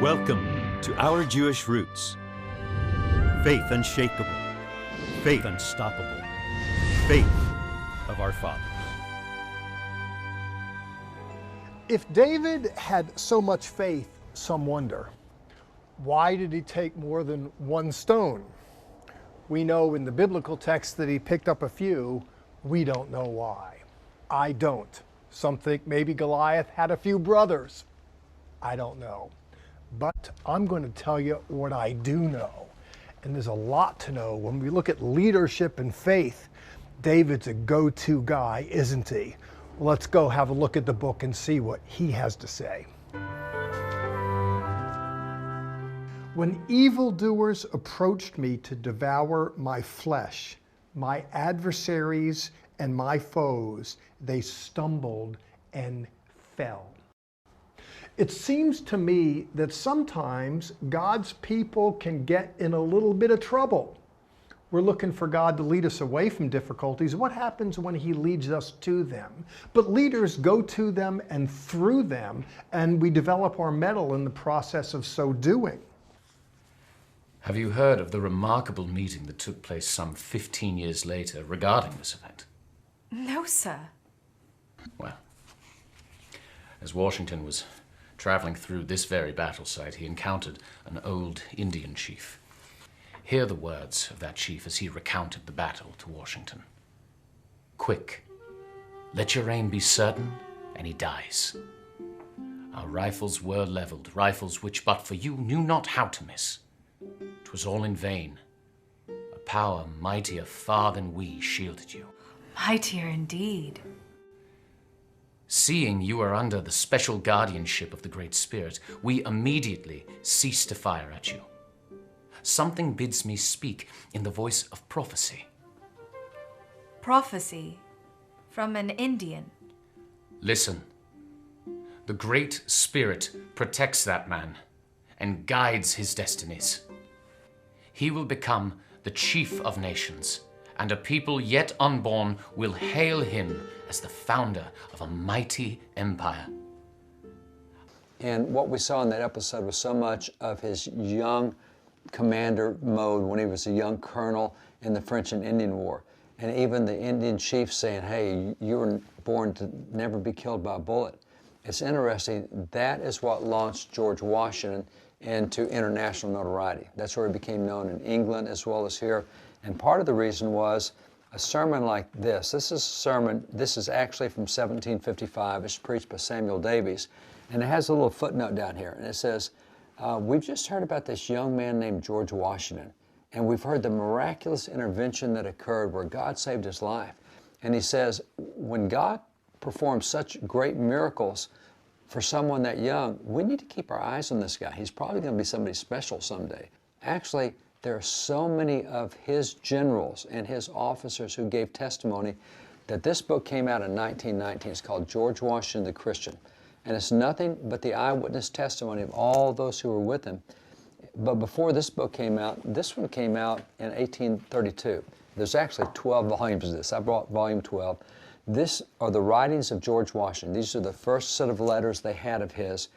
Welcome to Our Jewish Roots. Faith unshakable, faith unstoppable, faith of our fathers. If David had so much faith, some wonder, why did he take more than one stone? We know in the biblical text that he picked up a few. We don't know why. I don't. Some think maybe Goliath had a few brothers. I don't know. But I'm going to tell you what I do know. And there's a lot to know. When we look at leadership and faith, David's a go-to guy, isn't he? Well, let's go have a look at the book and see what he has to say. When evildoers approached me to devour my flesh, my adversaries and my foes, they stumbled and fell. It seems to me that sometimes God's people can get in a little bit of trouble. We're looking for God to lead us away from difficulties. What happens when He leads us to them? But leaders go to them and through them, and we develop our mettle in the process of so doing. Have you heard of the remarkable meeting that took place some 15 years later regarding this event? No, sir. Well, as Washington was traveling through this very battle site, he encountered an old Indian chief. Hear the words of that chief as he recounted the battle to Washington. "Quick, let your aim be certain, and he dies. Our rifles were leveled, rifles which but for you knew not how to miss. 'Twas all in vain. A power mightier far than we shielded you. Mightier indeed. Seeing you are under the special guardianship of the Great Spirit, we immediately cease to fire at you. Something bids me speak in the voice of prophecy." Prophecy from an Indian. Listen. The Great Spirit protects that man and guides his destinies. He will become the chief of nations, and a people yet unborn will hail him as the founder of a mighty empire. And what we saw in that episode was so much of his young commander mode when he was a young colonel in the French and Indian War. And even the Indian chief saying, hey, you were born to never be killed by a bullet. It's interesting, that is what launched George Washington into international notoriety. That's where he became known in England as well as here. And part of the reason was a sermon like this. This is a sermon, this is actually from 1755. It's preached by Samuel Davies. And it has a little footnote down here. And it says, we've just heard about this young man named George Washington. And we've heard the miraculous intervention that occurred where God saved his life. And he says, when God performs such great miracles for someone that young, we need to keep our eyes on this guy. He's probably going to be somebody special someday. Actually, there are so many of his generals and his officers who gave testimony that this book came out in 1919. It's called George Washington the Christian. And it's nothing but the eyewitness testimony of all those who were with him. But before this book came out, this one came out in 1832. There's actually 12 volumes of this. I brought volume 12. These are the writings of George Washington. These are the first set of letters they had of his.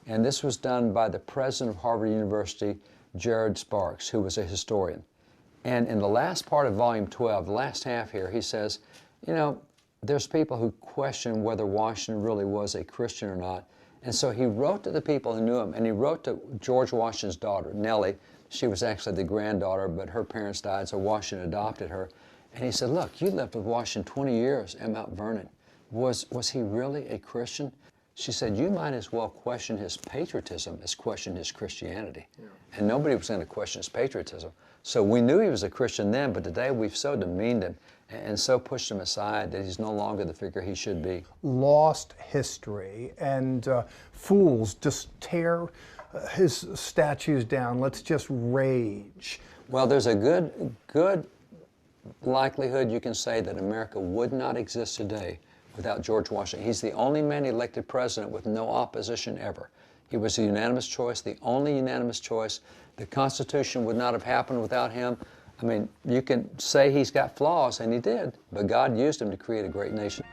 And this was done by the president of Harvard University, Jared Sparks, who was a historian. And in the last part of volume 12, the last half here, he says, you know, there's people who question whether Washington really was a Christian or not. And so he wrote to the people who knew him, and he wrote to George Washington's daughter, Nellie. She was actually the granddaughter, but her parents died, so Washington adopted her. And he said, look, you lived with Washington 20 years at Mount Vernon. Was he really a Christian? She said, you might as well question his patriotism as question his Christianity. Yeah. And nobody was going to question his patriotism. So we knew he was a Christian then, but today we've so demeaned him and so pushed him aside that he's no longer the figure he should be. Lost history, and fools just tear his statues down. Let's just rage. Well, there's a good likelihood you can say that America would not exist today without George Washington. He's the only man elected president with no opposition ever. He was a unanimous choice, the only unanimous choice. The Constitution would not have happened without him. I mean, you can say he's got flaws, and he did, but God used him to create a great nation.